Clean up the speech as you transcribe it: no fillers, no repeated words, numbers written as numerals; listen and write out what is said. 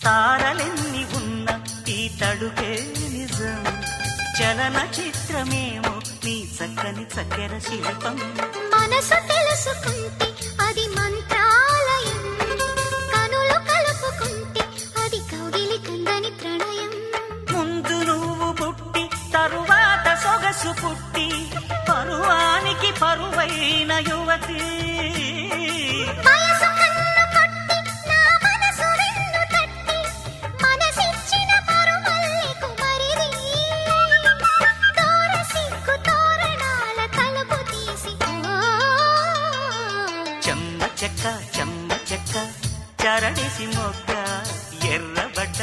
తారలెన్ని ఉన్న ఈ తడుకే నిజం చలన చిత్రమేమో నీ చక్కని చక్కెర శిల్పం మనసు తెలుసుకుంటే అది మంత్రాలయం కనులు కలుపుకుంటే అది కౌగిలి కందని ప్రణయం ముందు నువ్వు పుట్టి తరువాత సొగసు పుట్టి పరువానికి పరువైన యువతి వయసు కన్ను కొట్టి నా మనసు వెన్ను తట్టి మనసిచ్చిన పరుమల్లెకు మరిది తోర సిగ్గు తోరణాల తలుపు తీసి చెమ్మ చెక్క చరణేసి మొక్క ఎర్రబడ్డ